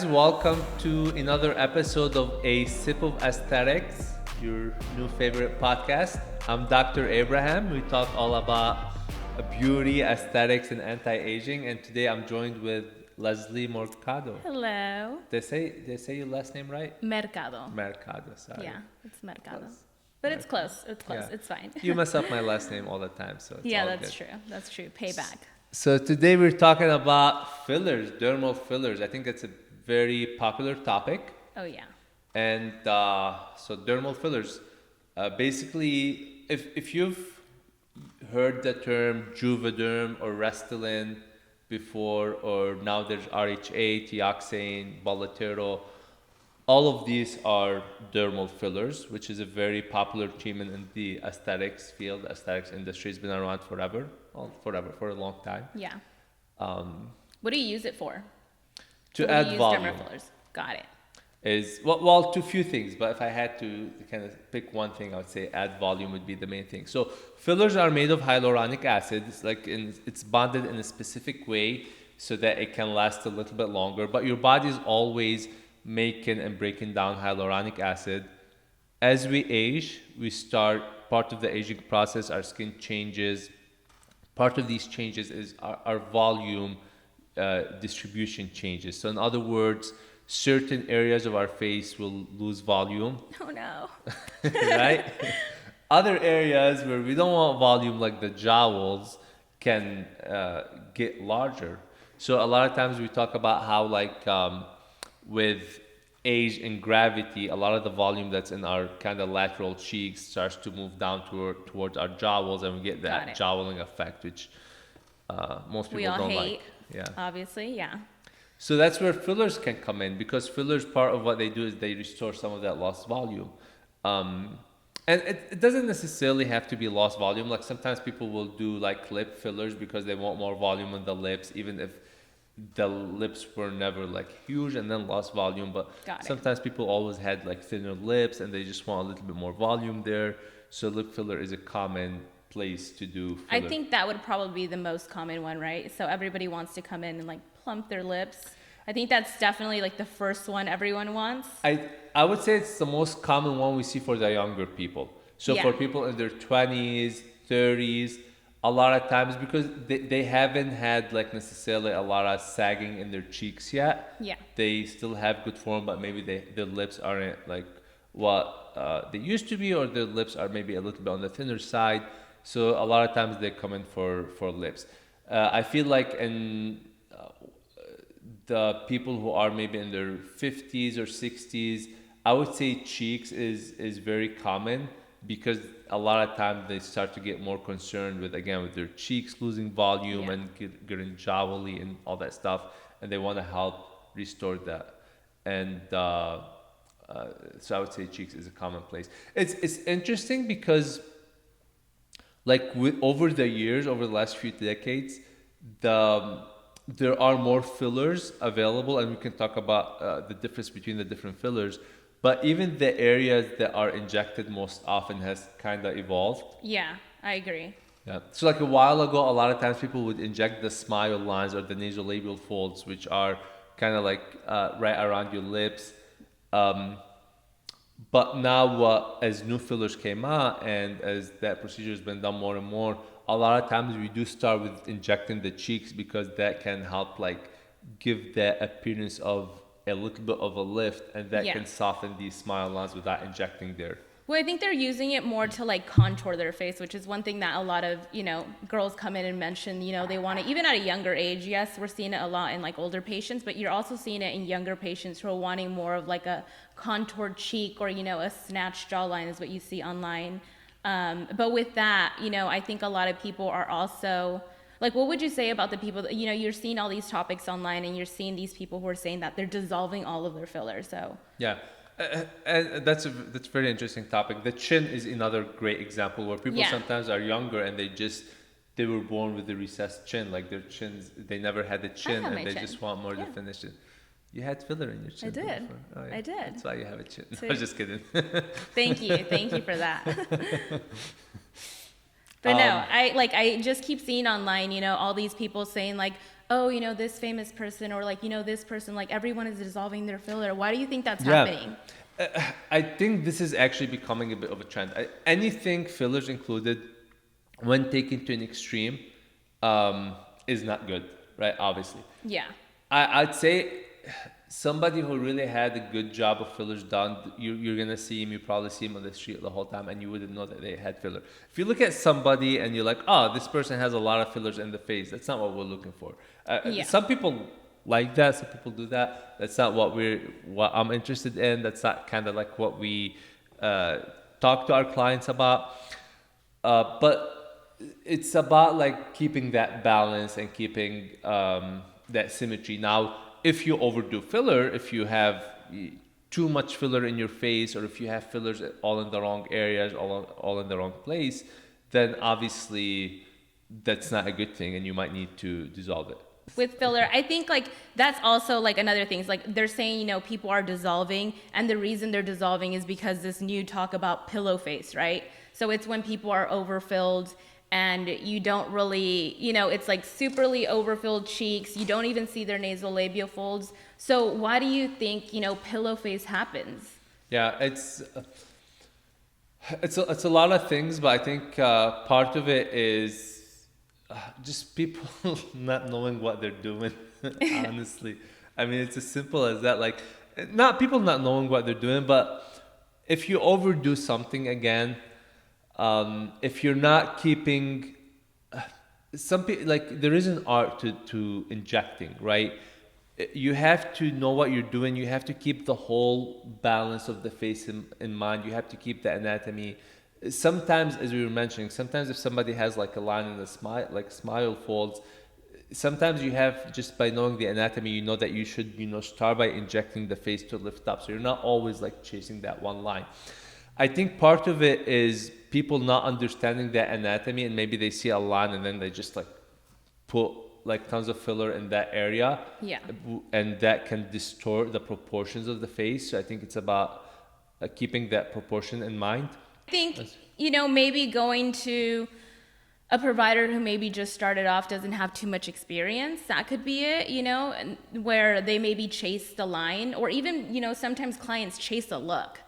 Welcome to another episode of A Sip of Aesthetics, your new favorite podcast. I'm Dr. Abraham. We talk all about beauty, aesthetics, and anti-aging. And today I'm joined with Leslie Mercado. Hello. They say your last name right? Mercado. Mercado, sorry. Yeah, it's Mercado. Close. But it's close. It's close. Yeah. It's fine. You mess up my last name all the time, so it's Yeah, all that's good. true. That's true. Payback. So today we're talking about fillers, dermal fillers. I think it's a very popular topic. Oh, yeah. And so dermal fillers, basically, if you've heard the term Juvederm or Restylane before, or now there's RHA, Teoxane, Bolletero, all of these are dermal fillers, which is a very popular treatment in the aesthetics field. The aesthetics industry has been around forever, for a long time. Yeah. Um, What do you use it for? to What do add you use volume. dermal fillers? Got it. Is well to few things, but if I had to kind of pick one thing, I would say add volume would be the main thing. So fillers are made of hyaluronic acid. It's bonded in a specific way so that it can last a little bit longer. But your body is always making and breaking down hyaluronic acid. As we age, we start part of the aging process. Our skin changes. Part of these changes is our volume distribution changes. So in other words, certain areas of our face will lose volume, Oh, no. right? Other areas where we don't want volume, like the jowls, can get larger. So a lot of times we talk about how, with age and gravity, a lot of the volume that's in our kind of lateral cheeks starts to move down towards our jowls, and we get Got that it. jowling effect, which most people We all don't hate. like. Yeah. Obviously, yeah. So that's where fillers can come in, because fillers, part of what they do is they restore some of that lost volume. And it doesn't necessarily have to be lost volume. Like sometimes people will do like lip fillers because they want more volume on the lips, even if the lips were never like huge and then lost volume. But Got it. sometimes people always had like thinner lips and they just want a little bit more volume there. So lip filler is a common place to do I filler. think that would probably be the most common one, right? So everybody wants to come in and like plump their lips. I think that's definitely like the first one everyone wants. I would say it's the most common one we see for the younger people. So Yeah. for people in their 20s, 30s, a lot of times because they haven't had like necessarily a lot of sagging in their cheeks yet. Yeah. They still have good form, but maybe their lips aren't like what they used to be, or their lips are maybe a little bit on the thinner side. So a lot of times they come in for lips. I feel like in the people who are maybe in their 50s or 60s, I would say cheeks is very common, because a lot of times they start to get more concerned with their cheeks losing volume Yeah. and getting jowly and all that stuff, and they want to help restore that. And so I would say cheeks is a common place. It's interesting because over the years, over the last few decades, there are more fillers available, and we can talk about the difference between the different fillers. But even the areas that are injected most often has kind of evolved. Yeah, I agree. Yeah. So like a while ago, a lot of times people would inject the smile lines or the nasolabial folds, which are kind of like right around your lips. But now, as new fillers came out and as that procedure has been done more and more, a lot of times we do start with injecting the cheeks, because that can help like give that appearance of a little bit of a lift, and that Yeah. can soften these smile lines without injecting there. Well, I think they're using it more to like contour their face, which is one thing that a lot of, girls come in and mention, they want to, even at a younger age. Yes, we're seeing it a lot in like older patients, but you're also seeing it in younger patients who are wanting more of like a contoured cheek, or, a snatched jawline is what you see online. But with that, I think a lot of people are also like, what would you say about the people that, you're seeing all these topics online and you're seeing these people who are saying that they're dissolving all of their fillers. So Yeah. And that's a very interesting topic. The chin is another great example where people Yeah. sometimes are younger and they were born with a recessed chin, like their chins, they never had a chin, had and my they chin. just want more Yeah. definition. You had filler in your chin. did. before. Oh, yeah. I did. That's why you have a chin. No, So- I was just kidding. thank you for that. But no, I just keep seeing online, all these people saying like, oh, this famous person, or like, this person, like everyone is dissolving their filler. Why do you think that's Yeah. happening? I think this is actually becoming a bit of a trend. Anything, fillers included, when taken to an extreme, is not good, right? Obviously. Yeah. I'd say somebody who really had a good job of fillers done, you're gonna see him. You probably see him on the street the whole time, and you wouldn't know that they had filler. If you look at somebody and you're like, oh, this person has a lot of fillers in the face, that's not what we're looking for. Yeah. Some people like that. Some people do that. That's not what I'm interested in. That's not kind of like what we talk to our clients about. But it's about like keeping that balance and keeping that symmetry. Now, if you overdo filler, if you have too much filler in your face, or if you have fillers all in the wrong areas, all in the wrong place, then obviously that's not a good thing, and you might need to dissolve it. With filler, I think like that's also like another thing. It's like they're saying, people are dissolving, and the reason they're dissolving is because this new talk about pillow face, right? So it's when people are overfilled and you don't really, it's like superly overfilled cheeks. You don't even see their nasolabial folds. So why do you think, pillow face happens? Yeah, it's a lot of things, but I think part of it is just people not knowing what they're doing. Honestly, I mean, it's as simple as that. Like, not people not knowing what they're doing, but if you overdo something again, if you're not keeping some people, like, there is an art to injecting, right? You have to know what you're doing. You have to keep the whole balance of the face in mind. You have to keep the anatomy. Sometimes, as we were mentioning, sometimes if somebody has like a line in the smile, like smile folds, sometimes you have, just by knowing the anatomy, you know that you should, start by injecting the face to lift up. So you're not always like chasing that one line. I think part of it is people not understanding that anatomy, and maybe they see a line and then they just like put like tons of filler in that area. Yeah. And that can distort the proportions of the face. So I think it's about keeping that proportion in mind. I think, maybe going to a provider who maybe just started off, doesn't have too much experience. That could be it, and where they maybe chase the line, or even, sometimes clients chase a look,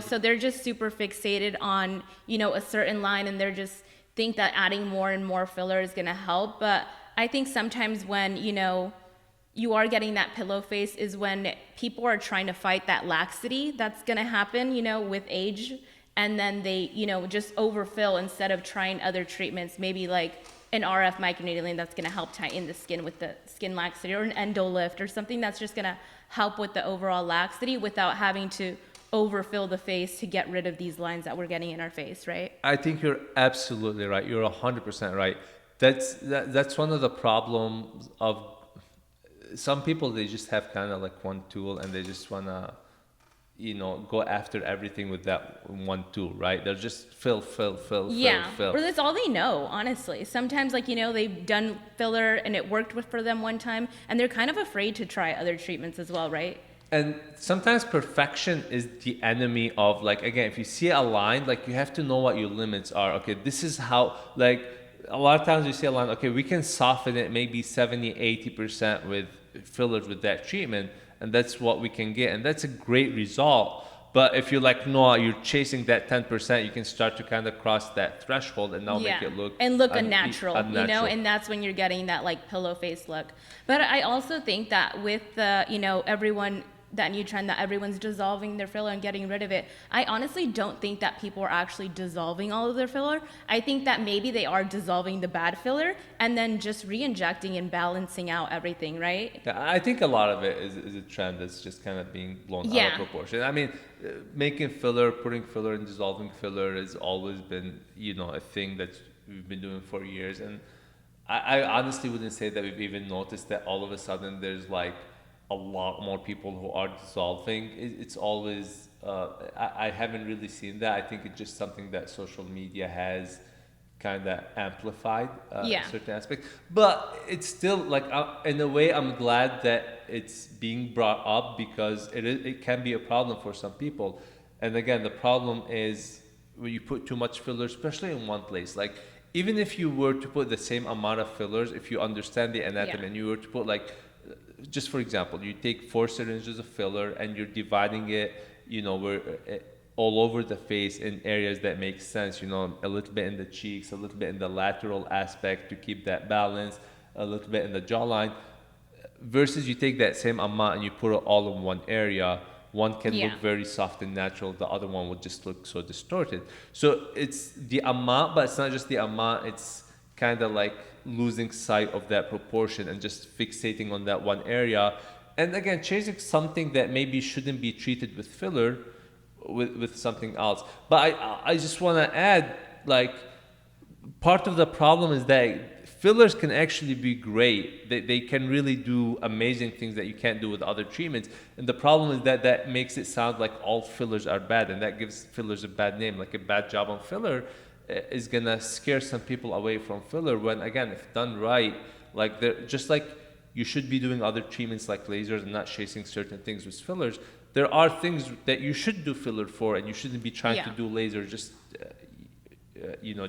so they're just super fixated on, a certain line, and they're just think that adding more and more filler is going to help. But I think sometimes when, you are getting that pillow face is when people are trying to fight that laxity that's going to happen, with age. And then they, just overfill instead of trying other treatments, maybe like an RF microneedling that's going to help tighten the skin with the skin laxity, or an endo lift, or something that's just going to help with the overall laxity without having to overfill the face to get rid of these lines that we're getting in our face, right? I think you're absolutely right. You're 100% right. That's one of the problems of some people. They just have kind of like one tool, and they just want to, go after everything with that one tool, right? They're just fill. Yeah, or that's all they know, honestly. Sometimes, like, they've done filler and it worked for them one time, and they're kind of afraid to try other treatments as well, right? And sometimes perfection is the enemy of, like, again, if you see a line, like, you have to know what your limits are. Okay, this is how, like, a lot of times you see a line, okay, we can soften it maybe 70-80% with fillers with that treatment, and that's what we can get, and that's a great result. But if you're like, no, you're chasing that 10%, you can start to kind of cross that threshold and now make it look unnatural, and that's when you're getting that like pillow face look. But I also think that with the, everyone, that new trend that everyone's dissolving their filler and getting rid of it, I honestly don't think that people are actually dissolving all of their filler. I think that maybe they are dissolving the bad filler and then just re-injecting and balancing out everything, right? Yeah, I think a lot of it is a trend that's just kind of being blown out of proportion. I mean, making filler, putting filler and dissolving filler has always been, a thing that we've been doing for years. And I honestly wouldn't say that we've even noticed that all of a sudden there's like a lot more people who are dissolving. It's always, I haven't really seen that. I think it's just something that social media has kind of amplified certain aspects. But it's still like, in a way, I'm glad that it's being brought up, because it can be a problem for some people. And again, the problem is when you put too much filler, especially in one place. Like, even if you were to put the same amount of fillers, if you understand the anatomy Yeah. and you were to put like, just for example, you take 4 syringes of filler and you're dividing it, where all over the face in areas that make sense, a little bit in the cheeks, a little bit in the lateral aspect to keep that balance, a little bit in the jawline, versus you take that same amount and you put it all in one area. One can Yeah. look very soft and natural, the other one would just look so distorted. So it's the amount, but it's not just the amount, it's kind of like losing sight of that proportion and just fixating on that one area. And again, chasing something that maybe shouldn't be treated with filler with something else. But I just want to add, like, part of the problem is that fillers can actually be great. They can really do amazing things that you can't do with other treatments. And the problem is that that makes it sound like all fillers are bad, and that gives fillers a bad name. Like a bad job on filler is gonna scare some people away from filler. When again, if done right, like they're just like you should be doing other treatments like lasers and not chasing certain things with fillers. There are things that you should do filler for, and you shouldn't be trying to do laser just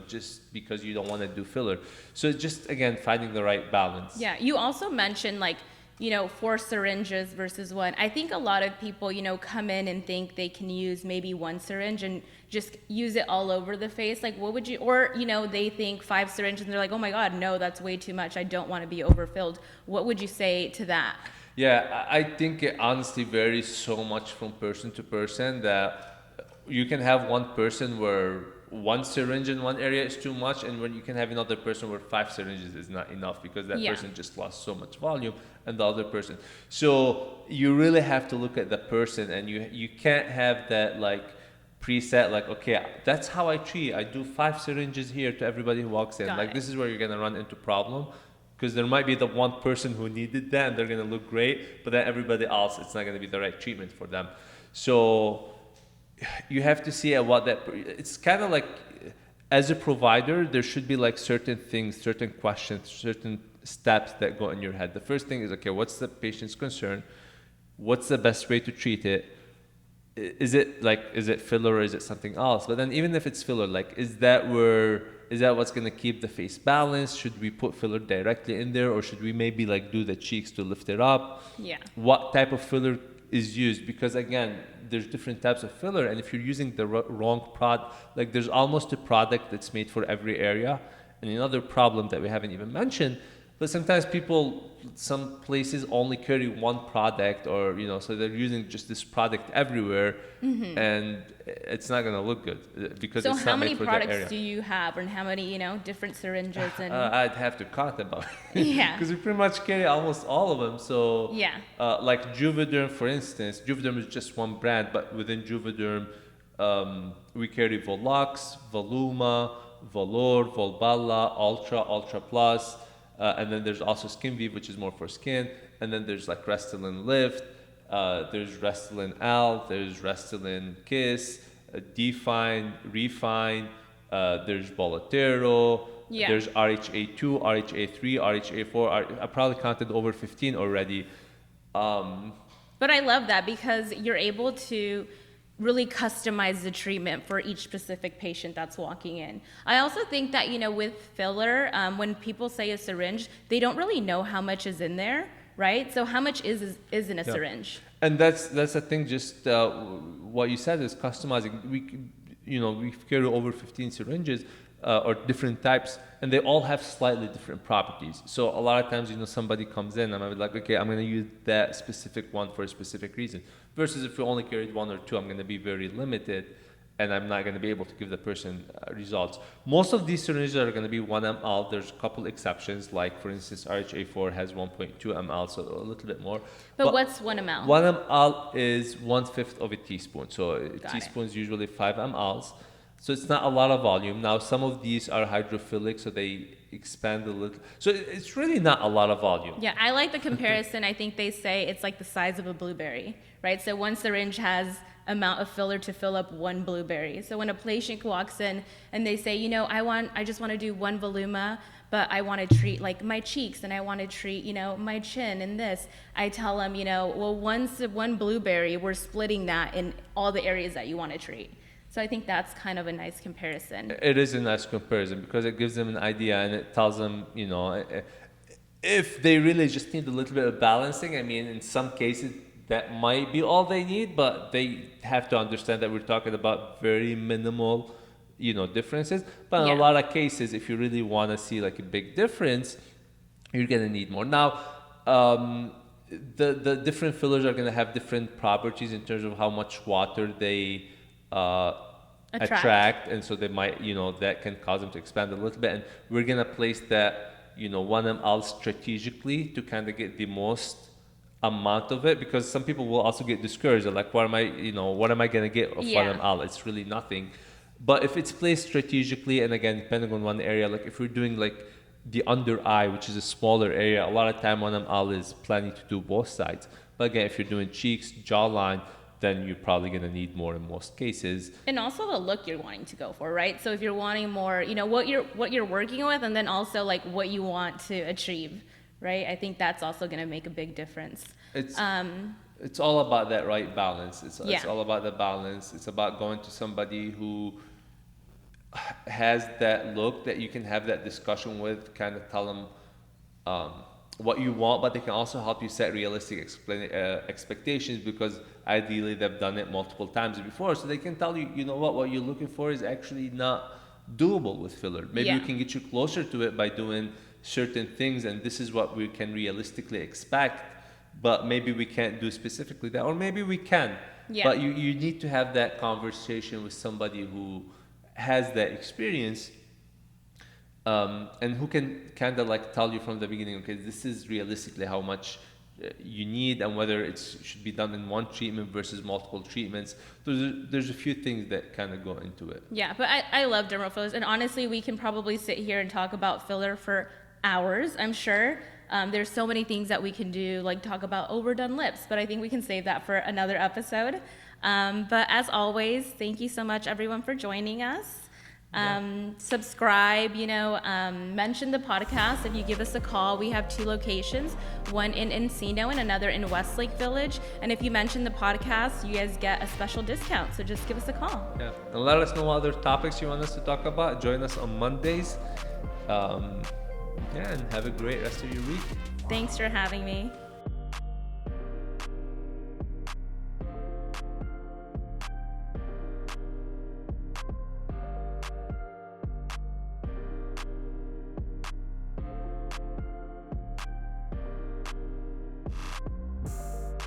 just because you don't want to do filler. So just again finding the right balance. Yeah, you also mentioned like, 4 syringes versus one. I think a lot of people, come in and think they can use maybe 1 syringe and just use it all over the face. Like, what would you, or, they think 5 syringes and they're like, oh my God, no, that's way too much. I don't want to be overfilled. What would you say to that? Yeah, I think it honestly varies so much from person to person that you can have one person where 1 syringe in one area is too much, and when you can have another person where 5 syringes is not enough because that person just lost so much volume, and the other person. So you really have to look at the person, and you can't have that like preset like, okay, that's how I treat. I do 5 syringes here to everybody who walks in. This is where you're gonna run into problem. Because there might be the one person who needed that and they're going to look great, but then everybody else, it's not going to be the right treatment for them. So you have to see at what that, it's kind of like, as a provider, there should be like certain things, certain questions, certain steps that go in your head. The first thing is, okay, what's the patient's concern? What's the best way to treat it? Is it filler or is it something else? But then even if it's filler, like, is that what's going to keep the face balanced? Should we put filler directly in there, or should we maybe like do the cheeks to lift it up? Yeah. What type of filler is used? Because again, there's different types of filler, and if you're using the wrong product, like there's almost a product that's made for every area. And another problem that we haven't even mentioned, but sometimes some places only carry one product, or so they're using just this product everywhere, and it's not going to look good because it's not made for that area. So how many products do you have, and how many different syringes? And I'd have to count about it. Yeah, because we pretty much carry almost all of them. So yeah, like Juvederm, for instance, Juvederm is just one brand, but within Juvederm, we carry Volux, Voluma, Volor, Volballa, Ultra Plus. And then there's also Skin Vive, which is more for skin. And then there's like Restylane Lift, there's Restylane Al, there's Restylane Kiss, Define, Refine, there's Bolotero, there's RHA2, RHA3, RHA4. I probably counted over 15 already. But I love that because you're able to really customize the treatment for each specific patient that's walking in. I also think that, with filler, when people say a syringe, they don't really know how much is in there, right? So how much is in a syringe? And that's the thing, just what you said is customizing. We carry over 15 syringes or different types, and they all have slightly different properties. So a lot of times, somebody comes in and I'm like, okay, I'm going to use that specific one for a specific reason. Versus if you only carried 1 or 2, I'm going to be very limited, and I'm not going to be able to give the person results. Most of these syringes are going to be 1 ml. There's a couple exceptions, like for instance, RHA4 has 1.2 ml, so a little bit more. But what's 1 ml? 1 ml is 1/5 of a teaspoon. So a teaspoon is usually 5 mLs. So it's not a lot of volume. Now, some of these are hydrophilic, so they expand a little. So it's really not a lot of volume. Yeah, I like the comparison. I think they say it's like the size of a blueberry, right? So 1 syringe has amount of filler to fill up 1 blueberry. So when a patient walks in and they say, I just want to do 1 Voluma, but I want to treat like my cheeks and I want to treat, my chin and this, I tell them, well, one blueberry, we're splitting that in all the areas that you want to treat. So I think that's kind of a nice comparison. It is a nice comparison because it gives them an idea and it tells them, if they really just need a little bit of balancing. I mean, in some cases, that might be all they need, but they have to understand that we're talking about very minimal, differences. But in a Yeah. lot of cases, if you really want to see like a big difference, you're gonna need more. Now, the different fillers are gonna have different properties in terms of how much water they attract, and so they might, that can cause them to expand a little bit. And we're gonna place that, 1 ml strategically to kind of get the most amount of it, because some people will also get discouraged. They're like, what am I gonna get of 1 ml? It's really nothing. But if it's placed strategically, and again, depending on one area, like if we're doing like the under eye, which is a smaller area, a lot of time 1 ml is plenty to do both sides. But again, if you're doing cheeks, jawline, then you're probably going to need more in most cases. And also the look you're wanting to go for, right? So if you're wanting more, what you're working with, and then also like what you want to achieve, right? I think that's also going to make a big difference. It's all about that right balance. It's Yeah. all about the balance. It's about going to somebody who has that look that you can have that discussion with, kind of tell them what you want, but they can also help you set realistic expectations, because ideally they've done it multiple times before, so they can tell you, what you're looking for is actually not doable with filler. Maybe we can get you closer to it by doing certain things, and this is what we can realistically expect, but maybe we can't do specifically that, or maybe we can. Yeah. But you need to have that conversation with somebody who has that experience, and who can kind of like tell you from the beginning, okay, this is realistically how much you need, and whether it should be done in one treatment versus multiple treatments. There's a few things that kind of go into it. Yeah, but I love dermal fillers, and honestly, we can probably sit here and talk about filler for hours, I'm sure. There's so many things that we can do, like talk about overdone lips, but I think we can save that for another episode. But as always, thank you so much, everyone, for joining us. Subscribe, mention the podcast. If you give us a call, we have 2 locations, one in Encino and another in Westlake Village. And if you mention the podcast, you guys get a special discount. So just give us a call. Yeah, and let us know what other topics you want us to talk about. Join us on Mondays. And have a great rest of your week. Thanks for having me.